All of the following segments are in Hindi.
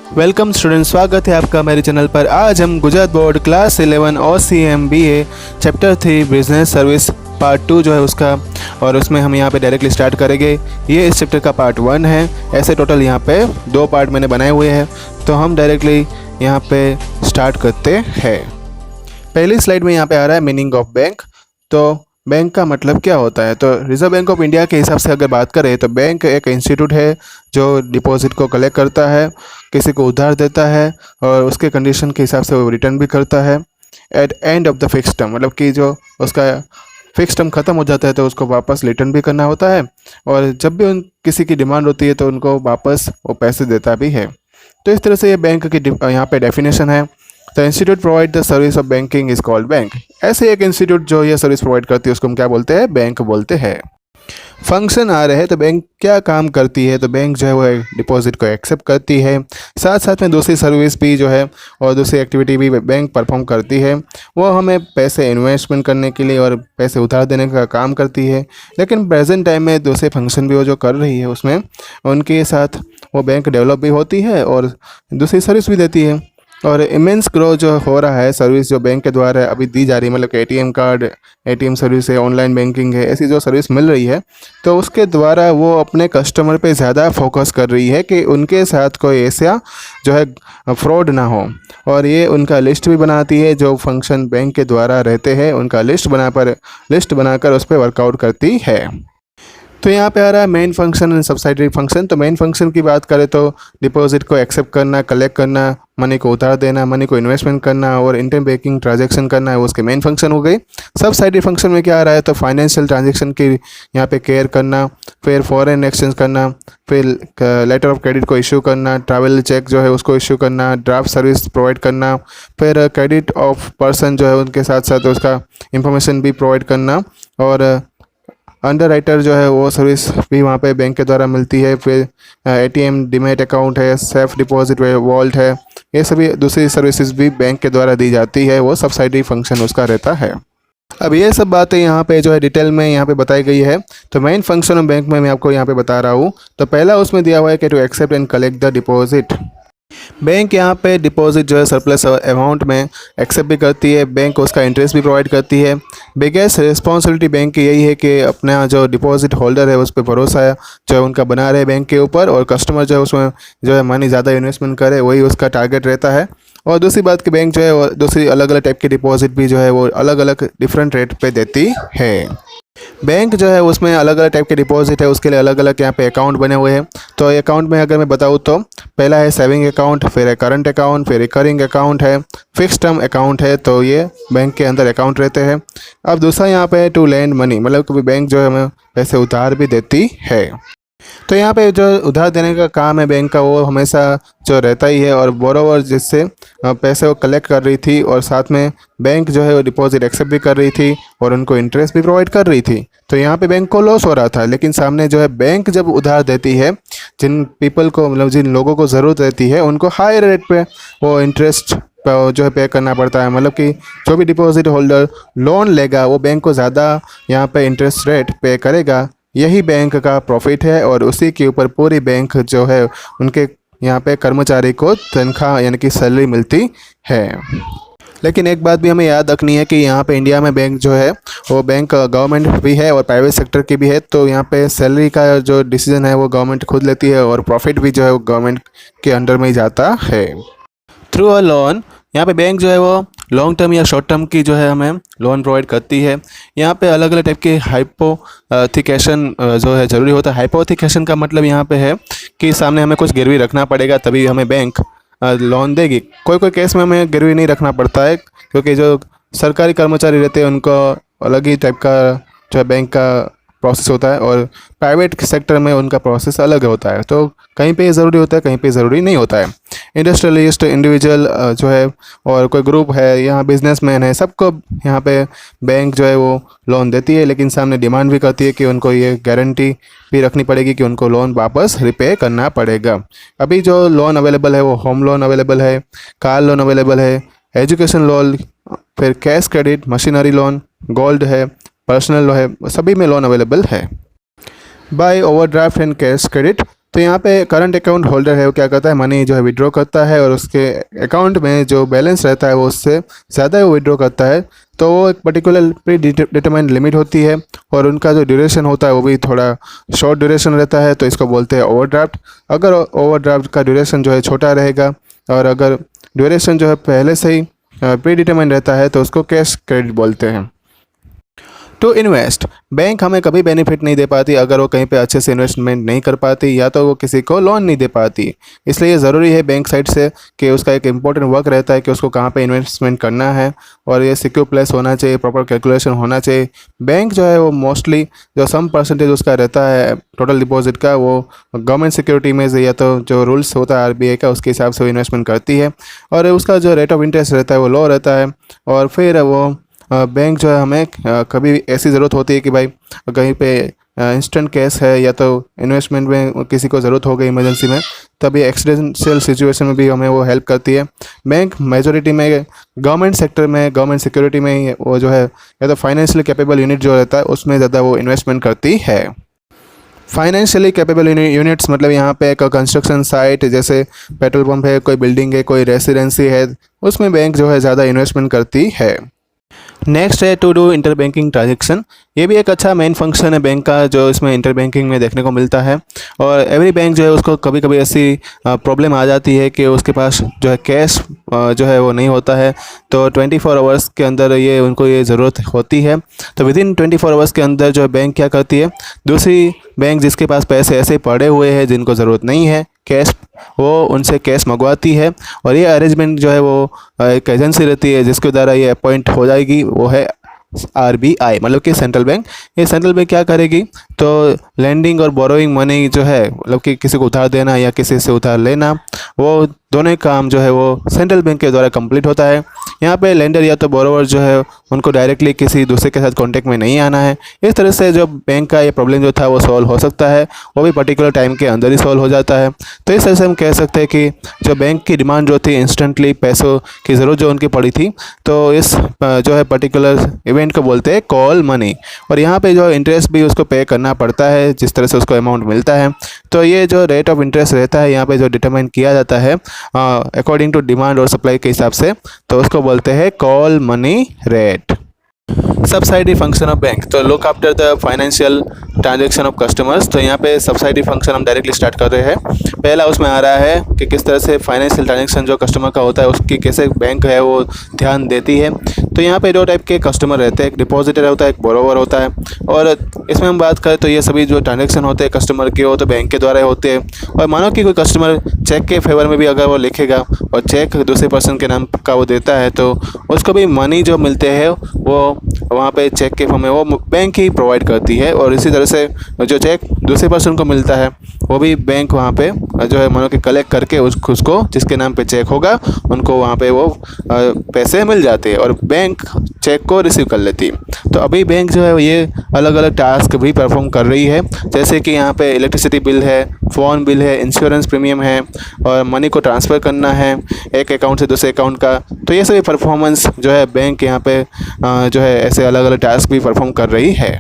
वेलकम स्टूडेंट, स्वागत है आपका मेरे चैनल पर। आज हम Gujarat board class 11 OCM BA chapter 3 business service part 2 जो है उसका, और उसमें हम यहाँ पे डायरेक्टली स्टार्ट करेंगे। ये इस चैप्टर का पार्ट 1 है। ऐसे टोटल यहाँ पे 2 पार्ट मैंने बनाए हुए हैं, तो हम डायरेक्टली यहाँ पे स्टार्ट करते हैं। पहली स्लाइड में यहाँ पे आ रहा है मीनिंग ऑफ बैंक। तो बैंक का मतलब क्या होता है? तो रिजर्व बैंक ऑफ इंडिया के हिसाब से अगर बात करें तो बैंक एक इंस्टीट्यूट है जो डिपॉजिट को कलेक्ट करता है, किसी को उधार देता है और उसके कंडीशन के हिसाब से वो रिटर्न भी करता है at end of the fix term. मतलब कि जो उसका फिक्स टर्म ख़त्म हो जाता है तो उसको वापस रिटर्न भी करना होता है, और जब भी उन किसी की डिमांड होती है तो उनको वापस वो पैसे देता भी है। तो इस तरह से ये बैंक की यहाँ पे डेफिनेशन है। The institute provide the service of banking is called bank. ऐसे एक इंस्टीट्यूट जो ये सर्विस प्रोवाइड करती है उसको हम क्या बोलते हैं? बैंक बोलते हैं। फंक्शन आ रहे हैं तो बैंक क्या काम करती है? तो बैंक जो है वो डिपॉजिट को एक्सेप्ट करती है, साथ साथ में दूसरी सर्विस भी जो है और दूसरी एक्टिविटी भी बैंक परफॉर्म करती है। वो हमें पैसे इन्वेस्टमेंट करने के लिए और पैसे उधार देने का काम करती है। लेकिन प्रेजेंट टाइम में दूसरे फंक्शन भी वो जो कर रही है उसमें उनके साथ वो बैंक डेवलप भी होती है और दूसरी सर्विस भी देती है। और इमेंस ग्रो जो हो रहा है सर्विस जो बैंक के द्वारा अभी दी जा रही है, मतलब कि ATM कार्ड, ATM सर्विस है, ऑनलाइन बैंकिंग है, ऐसी जो सर्विस मिल रही है तो उसके द्वारा वो अपने कस्टमर पे ज़्यादा फोकस कर रही है कि उनके साथ कोई ऐसा जो है फ्रॉड ना हो। और ये उनका लिस्ट भी बनाती है, जो फंक्शन बैंक के द्वारा रहते हैं उनका लिस्ट बनाकर उस पर वर्कआउट करती है। तो यहाँ पे आ रहा है main function and subsidiary function. तो मेन फंक्शन की बात करें तो डिपॉजिट को एक्सेप्ट करना, कलेक्ट करना, मनी को उधार देना, मनी को इन्वेस्टमेंट करना और इंटर बैंकिंग ट्रांजैक्शन करना है, वो उसके मेन फंक्शन हो गई। सब्सिडरी फंक्शन में क्या आ रहा है? तो फाइनेंशियल ट्रांजैक्शन की यहाँ पे केयर करना, फिर फॉरेन एक्सचेंज करना, फिर लेटर ऑफ क्रेडिट को इशू करना, ट्रैवल चेक जो है उसको इशू करना, ड्राफ्ट सर्विस प्रोवाइड करना, फिर क्रेडिट ऑफ पर्सन जो है उनके साथ साथ उसका इंफॉर्मेशन भी प्रोवाइड करना, और अंडर राइटर जो है वो सर्विस भी वहाँ पे बैंक के द्वारा मिलती है। फिर ATM डीमैट अकाउंट है, सेफ डिपॉजिट वॉल्ट है, ये सभी दूसरी सर्विसेज भी बैंक के द्वारा दी जाती है, वो सब्सिडरी फंक्शन उसका रहता है। अब ये सब बातें यहाँ पे जो है डिटेल में यहाँ पे बताई गई है। तो मेन फंक्शन ऑफ बैंक में मैं आपको यहाँ पे बता रहा हूँ। तो पहला उसमें दिया हुआ है कि to accept and collect the deposit. Bank यहाँ पे डिपॉजिट जो है सरप्लस अमाउंट में एक्सेप्ट भी करती है, बैंक उसका इंटरेस्ट भी प्रोवाइड करती है। बिगेस्ट रिस्पॉन्सिबिलिटी बैंक की यही है कि अपना जो डिपॉजिट होल्डर है उस पर भरोसा जो है उनका बना रहे बैंक के ऊपर, और कस्टमर जो है उसमें जो है मनी ज़्यादा इन्वेस्टमेंट करे, वही उसका टारगेट रहता है। और दूसरी बात कि बैंक जो है वो दूसरी अलग अलग टाइप की डिपॉजिट भी जो है वो अलग अलग डिफरेंट रेट पे देती है। बैंक जो है उसमें अलग अलग टाइप के डिपॉजिट है, उसके लिए अलग अलग यहाँ पे अकाउंट बने हुए हैं। तो अकाउंट में अगर मैं बताऊँ तो पहला है सेविंग अकाउंट, फिर है करंट अकाउंट, फिर रिकरिंग अकाउंट है, फिक्स टर्म अकाउंट है। तो ये बैंक के अंदर अकाउंट रहते हैं। अब दूसरा यहाँ पे है टू लैंड मनी, मतलब कि बैंक जो है हमें पैसे उधार भी देती है। तो यहाँ पे जो उधार देने का काम है बैंक का वो हमेशा जो रहता ही है, और बोरोवर जिससे पैसे वो कलेक्ट कर रही थी और साथ में बैंक जो है वो डिपॉजिट एक्सेप्ट भी कर रही थी और उनको इंटरेस्ट भी प्रोवाइड कर रही थी। तो यहाँ पे बैंक को लॉस हो रहा था, लेकिन सामने जो है बैंक जब उधार देती है जिन पीपल को, मतलब जिन लोगों को ज़रूरत रहती है उनको हाई रेट पे वो इंटरेस्ट जो है पे करना पड़ता है। मतलब कि जो भी डिपॉजिट होल्डर लोन लेगा वो बैंक को ज़्यादा यहाँ पे इंटरेस्ट रेट पे करेगा, यही बैंक का प्रॉफिट है, और उसी के ऊपर पूरी बैंक जो है उनके यहाँ पे कर्मचारी को तनख्वाह यानी कि सैलरी मिलती है। लेकिन एक बात भी हमें याद रखनी है कि यहाँ पे इंडिया में बैंक जो है वो बैंक गवर्नमेंट भी है और प्राइवेट सेक्टर की भी है। तो यहाँ पे सैलरी का जो डिसीजन है वो गवर्नमेंट खुद लेती है, और प्रॉफिट भी जो है वो गवर्नमेंट के अंडर में ही जाता है। थ्रू अ लोन, यहाँ पे बैंक जो है वो लॉन्ग टर्म या शॉर्ट टर्म की जो है हमें लोन प्रोवाइड करती है। यहाँ पे अलग अलग टाइप के हाइपोथिकेशन जो है ज़रूरी होता है। हाइपोथिकेशन का मतलब यहाँ पे है कि सामने हमें कुछ गिरवी रखना पड़ेगा तभी हमें बैंक लोन देगी। कोई कोई केस में हमें गिरवी नहीं रखना पड़ता है, क्योंकि जो सरकारी कर्मचारी रहते हैं उनको अलग ही टाइप का जो है बैंक का प्रोसेस होता है, और प्राइवेट सेक्टर में उनका प्रोसेस अलग होता है। तो कहीं पे ज़रूरी होता है, कहीं पे ज़रूरी नहीं होता है। इंडस्ट्रियलिस्ट, इंडिविजुअल जो है और कोई ग्रुप है, यहाँ बिजनेसमैन है, सबको यहाँ पे बैंक जो है वो लोन देती है, लेकिन सामने डिमांड भी करती है कि उनको ये गारंटी भी रखनी पड़ेगी कि उनको लोन वापस रिपे करना पड़ेगा। अभी जो लोन अवेलेबल है वो होम लोन अवेलेबल है, कार लोन अवेलेबल है, एजुकेशन लोन, फिर cash credit, machinery loan, gold है, पर्सनल है, सभी में लोन अवेलेबल है। By overdraft and cash credit, तो यहाँ पे करंट अकाउंट होल्डर है वो क्या करता है, मनी जो है विड्रॉ करता है और उसके अकाउंट में जो बैलेंस रहता है वो उससे ज़्यादा वो विड्रॉ करता है, तो वो एक पर्टिकुलर प्री डिटरमाइंड लिमिट होती है और उनका जो ड्यूरेशन होता है वो भी थोड़ा शॉर्ट ड्यूरेशन रहता है, तो इसको बोलते हैं ओवरड्राफ्ट। अगर ओवरड्राफ्ट का ड्यूरेशन जो है छोटा रहेगा और अगर ड्यूरेशन जो है पहले से ही प्री डिटरमाइंड रहता है तो उसको कैश क्रेडिट बोलते हैं। टू इन्वेस्ट, बैंक हमें कभी बेनिफिट नहीं दे पाती अगर वो कहीं पे अच्छे से इन्वेस्टमेंट नहीं कर पाती या तो वो किसी को लोन नहीं दे पाती। इसलिए ये ज़रूरी है बैंक साइड से कि उसका एक इम्पोर्टेंट वर्क रहता है कि उसको कहाँ पे इन्वेस्टमेंट करना है और ये सिक्योर प्लेस होना चाहिए, प्रॉपर कैलकुलेशन होना चाहिए। बैंक जो है वो मोस्टली जो सम परसेंटेज उसका रहता है टोटल डिपॉजिट का वो गवर्नमेंट सिक्योरिटी में से या तो जो रूल्स होता है आरबीआई का उसके हिसाब से वो इन्वेस्टमेंट करती है और उसका जो रेट ऑफ इंटरेस्ट रहता है वो लो रहता है। और फिर वो बैंक जो है हमें कभी ऐसी ज़रूरत होती है कि भाई कहीं पे इंस्टेंट कैश है या तो इन्वेस्टमेंट में किसी को ज़रूरत हो गई इमरजेंसी में, तभी एक्सीडेंशियल सिचुएशन में भी हमें वो हेल्प करती है। बैंक मेजोरिटी में गवर्नमेंट सेक्टर में, गवर्नमेंट सिक्योरिटी में वो जो है या तो फाइनेंशियली कैपेबल यूनिट जो रहता है उसमें ज़्यादा वो इन्वेस्टमेंट करती है। फाइनेंशियली कैपेबल यूनिट्स मतलब यहाँ पे एक कंस्ट्रक्शन साइट जैसे पेट्रोल पंप है, कोई बिल्डिंग है, कोई रेसिडेंसी है, उसमें बैंक जो है ज़्यादा इन्वेस्टमेंट करती है। नेक्स्ट है to do inter banking transaction. ये भी एक अच्छा मेन फंक्शन है बैंक का जो इसमें इंटर बैंकिंग में देखने को मिलता है और एवरी बैंक जो है उसको कभी कभी ऐसी प्रॉब्लम आ जाती है कि उसके पास जो है कैश जो है वो नहीं होता है, तो 24 आवर्स के अंदर ये उनको ये ज़रूरत होती है। तो विद इन 24 आवर्स के अंदर जो है बैंक क्या करती है, दूसरी बैंक जिसके पास पैसे ऐसे पड़े हुए हैं जिनको ज़रूरत नहीं है कैश, वो उनसे कैश मंगवाती है और ये अरेंजमेंट जो है वो एक एजेंसी रहती है जिसके द्वारा ये अपॉइंट हो जाएगी, वो है आरबीआई मतलब कि सेंट्रल बैंक। ये सेंट्रल बैंक क्या करेगी, तो लैंडिंग और बोरोइंग मनी जो है मतलब कि किसी को उधार देना या किसी से उधार लेना, वो दोनों काम जो है वो सेंट्रल बैंक के द्वारा कंप्लीट होता है। यहाँ पे लेंडर या तो बोरोवर जो है उनको डायरेक्टली किसी दूसरे के साथ कांटेक्ट में नहीं आना है। इस तरह से जो बैंक का ये प्रॉब्लम जो था वो सॉल्व हो सकता है, वो भी पर्टिकुलर टाइम के अंदर ही सॉल्व हो जाता है। तो इस तरह से हम कह सकते हैं कि जो बैंक की डिमांड जो थी इंस्टेंटली पैसों की ज़रूरत जो उनकी पड़ी थी, तो इस जो है पर्टिकुलर इवेंट को बोलते हैं कॉल मनी। और यहाँ पे जो इंटरेस्ट भी उसको पे करना पड़ता है जिस तरह से उसको अमाउंट मिलता है। तो ये जो रेट ऑफ इंटरेस्ट रहता है यहाँ पे जो डिटरमाइन किया जाता है अकॉर्डिंग टू डिमांड और सप्लाई के हिसाब से, तो उसको बोलते हैं call money rate. Subsidy function of bank, तो look after the financial transaction of customers. तो यहाँ पे सब्सिडी फंक्शन हम डायरेक्टली स्टार्ट कर रहे हैं। पहला उसमें आ रहा है कि किस तरह से फाइनेंशियल ट्रांजेक्शन जो कस्टमर का होता है उसकी कैसे बैंक है वो ध्यान देती है। तो यहाँ पे दो टाइप के कस्टमर रहते हैं, एक डिपॉजिटर होता है, एक बोरोवर होता है। और इसमें हम बात करें तो ये सभी जो ट्रांजेक्शन होते हैं कस्टमर के वो तो बैंक के द्वारा होते हैं। और मानो कि कोई कस्टमर चेक के फेवर में भी अगर वो लिखेगा और चेक दूसरे पर्सन के नाम का वो देता है तो उसको भी मनी जो मिलते हैं वो वहाँ पे चेक के फॉर्म में वो बैंक ही प्रोवाइड करती है। और इसी तरह से जो चेक दूसरे पर्सन को मिलता है वो भी बैंक वहाँ पे जो है मानो कि कलेक्ट करके उसको जिसके नाम पे चेक होगा उनको वहाँ पे वो पैसे मिल जाते हैं और बैंक चेक को रिसीव कर लेती है। तो अभी बैंक जो है ये अलग अलग टास्क भी परफॉर्म कर रही है, जैसे कि यहाँ पे इलेक्ट्रिसिटी बिल है, फ़ोन बिल है, इंश्योरेंस प्रीमियम है और मनी को ट्रांसफ़र करना है एक अकाउंट से दूसरे अकाउंट का। तो ये सभी परफॉर्मेंस जो है बैंक यहाँ पे जो है ऐसे अलग अलग टास्क भी परफॉर्म कर रही है।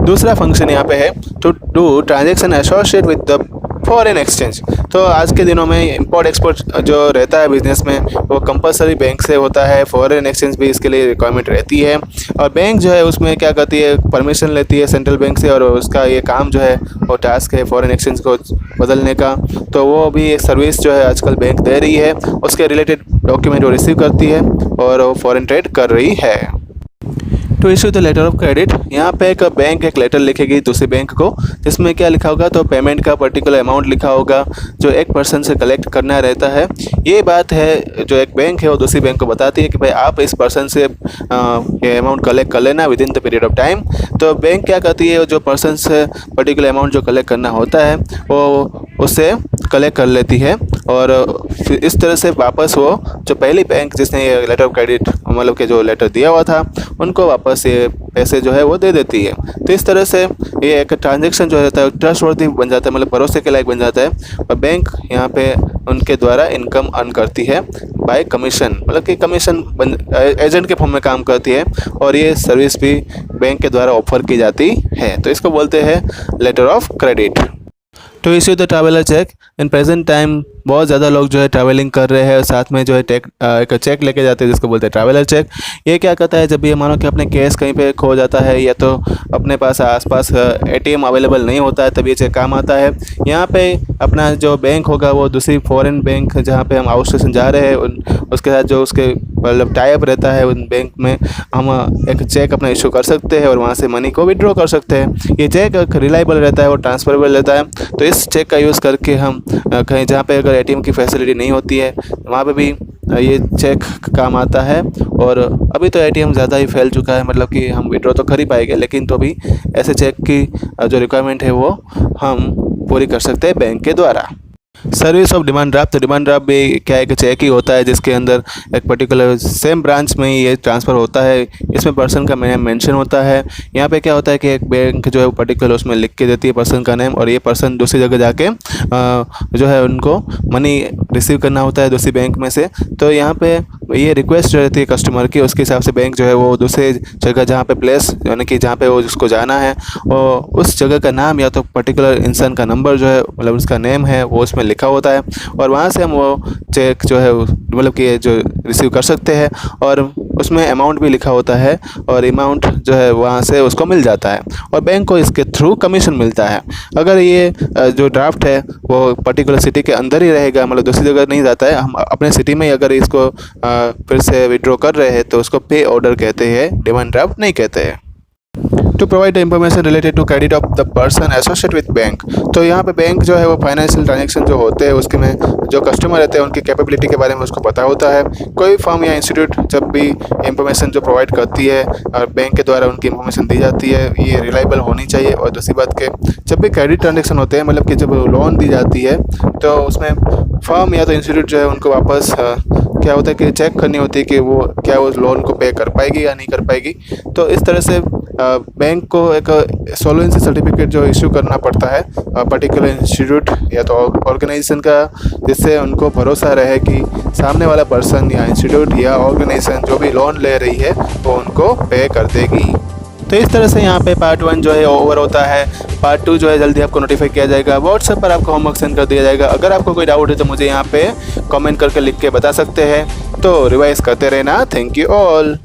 दूसरा फंक्शन यहाँ पे है to do transaction associate with the foreign exchange. तो आज के दिनों में इंपोर्ट एक्सपोर्ट जो रहता है बिजनेस में वो कंपलसरी बैंक से होता है, फॉरेन एक्सचेंज भी इसके लिए रिक्वायरमेंट रहती है। और बैंक जो है उसमें क्या करती है, परमिशन लेती है सेंट्रल बैंक से और उसका ये काम जो है वो टास्क है फॉरेन एक्सचेंज को बदलने का। तो वो भी एक सर्विस जो है आजकल बैंक दे रही है, उसके रिलेटेड डॉक्यूमेंट वो रिसीव करती है और वो फॉरेन ट्रेड कर रही है। To issue the letter of credit, यहाँ पे एक बैंक एक लेटर लिखेगी दूसरे बैंक को जिसमें क्या लिखा होगा, तो पेमेंट का पर्टिकुलर अमाउंट लिखा होगा जो एक पर्सन से कलेक्ट करना रहता है। ये बात है जो एक बैंक है वो दूसरी बैंक को बताती है कि भाई आप इस पर्सन से ये अमाउंट कलेक्ट कर लेना with in the period of time. तो बैंक क्या करती है, जो पर्सन से पर्टिकुलर अमाउंट जो कलेक्ट करना होता है वो उससे कलेक्ट कर लेती है और फिर इस तरह से वापस वो जो पहली बैंक जिसने ये लेटर ऑफ क्रेडिट मतलब कि जो लेटर दिया हुआ था उनको वापस ये पैसे जो है वो दे देती है। तो इस तरह से ये एक ट्रांजैक्शन जो रहता है ट्रस्टवर्दी बन जाता है, मतलब भरोसे के लायक बन जाता है और बैंक यहाँ पे उनके द्वारा इनकम अर्न करती है बाय कमीशन, मतलब कि कमीशन एजेंट के फॉर्म में काम करती है और ये सर्विस भी बैंक के द्वारा ऑफर की जाती है। तो इसको बोलते हैं letter of credit. To issue the traveller cheque. In present time बहुत ज़्यादा लोग जो है ट्रैवलिंग कर रहे हैं और साथ में जो है एक चेक लेके जाते हैं जिसको बोलते हैं ट्रैवलर चेक। ये क्या करता है, जब भी मानो कि अपने केस कहीं पे खो जाता है या तो अपने पास आसपास एटीएम अवेलेबल नहीं होता है, तब ये चेक काम आता है। यहाँ पे अपना जो बैंक होगा वो दूसरी फॉरेन बैंक जहाँ पे हम आउट स्टेशन जा रहे हैं उसके साथ जो उसके मतलब टाइप रहता है उन बैंक में हम एक चेक अपना इशू कर सकते हैं और वहाँ से मनी को विड्रॉ कर सकते हैं। ये चेक रिलायबल रहता है और ट्रांसफरेबल रहता है। तो इस चेक का यूज़ करके हम कहीं जहाँ पे अगर एटीएम की फैसिलिटी नहीं होती है वहाँ पे भी ये चेक काम आता है। और अभी तो एटीएम ज़्यादा ही फैल चुका है, मतलब कि हम विड्रॉ तो कर ही पाएंगे, लेकिन तो भी ऐसे चेक की जो रिक्वायरमेंट है वो हम पूरी कर सकते हैं बैंक के द्वारा। Service of demand draft. तो डिमांड ड्राफ्ट भी क्या एक चेक ही होता है जिसके अंदर एक पर्टिकुलर सेम ब्रांच में ही ये ट्रांसफ़र होता है। इसमें पर्सन का नेम मेंशन होता है। यहाँ पे क्या होता है कि एक बैंक जो है वो पर्टिकुलर उसमें लिख के देती है पर्सन का नेम, और ये पर्सन दूसरी जगह जाके जो है उनको मनी रिसीव करना होता है दूसरी बैंक में से। तो यहाँ पे ये रिक्वेस्ट रहती है कस्टमर की, उसके हिसाब से बैंक जो है वो दूसरे जगह जहाँ पे प्लेस यानी कि जहाँ पे वो जिसको जाना है और उस जगह का नाम या तो पर्टिकुलर इंसान का नंबर जो है मतलब उसका नेम है वो उसमें लिखा होता है, और वहाँ से हम वो चेक जो है मतलब कि जो रिसीव कर सकते हैं। और उसमें अमाउंट भी लिखा होता है और अमाउंट जो है वहाँ से उसको मिल जाता है और बैंक को इसके थ्रू कमीशन मिलता है। अगर ये जो ड्राफ्ट है वो पर्टिकुलर सिटी के अंदर ही रहेगा, मतलब दूसरी जगह नहीं जाता है, हम अपने सिटी में ही अगर इसको फिर से विड्रॉ कर रहे हैं तो उसको पे ऑर्डर कहते हैं, डिमांड ड्राफ्ट नहीं कहते हैं। To provide the information related to credit of the person associate with bank. तो यहाँ पे बैंक जो है वो फाइनेंशियल ट्रांजेक्शन जो होते हैं उसके में जो कस्टमर रहते हैं उनकी कैपेबिलिटी के बारे में उसको पता होता है। कोई फर्म या इंस्टीट्यूट जब भी इंफॉर्मेशन जो प्रोवाइड करती है और बैंक के द्वारा उनकी इंफॉर्मेशन दी जाती है ये रिलायबल होनी चाहिए। और दूसरी बात के जब भी क्रेडिट ट्रांजेक्शन होते हैं मतलब कि जब लोन दी जाती है तो उसमें फर्म या तो इंस्टीट्यूट जो है उनको वापस क्या होता है कि चेक करनी होती है कि वो क्या उस लोन को पे कर पाएगी या नहीं कर पाएगी। तो इस तरह से बैंक को एक सॉल्वेंसी सर्टिफिकेट जो इशू करना पड़ता है पर्टिकुलर इंस्टीट्यूट या तो ऑर्गेनाइजेशन का, जिससे उनको भरोसा रहे कि सामने वाला पर्सन या इंस्टीट्यूट या ऑर्गेनाइजेशन जो भी लोन ले रही है वो उनको पे कर देगी। तो इस तरह से यहाँ पे पार्ट 1 जो है ओवर होता है। पार्ट 2 जो है जल्दी आपको नोटिफाई किया जाएगा, व्हाट्सएप पर आपको होमवर्क सेंड कर दिया जाएगा। अगर आपको कोई डाउट है तो मुझे यहाँ पे कमेंट करके लिख के बता सकते हैं। तो रिवाइज करते रहना। Thank you all.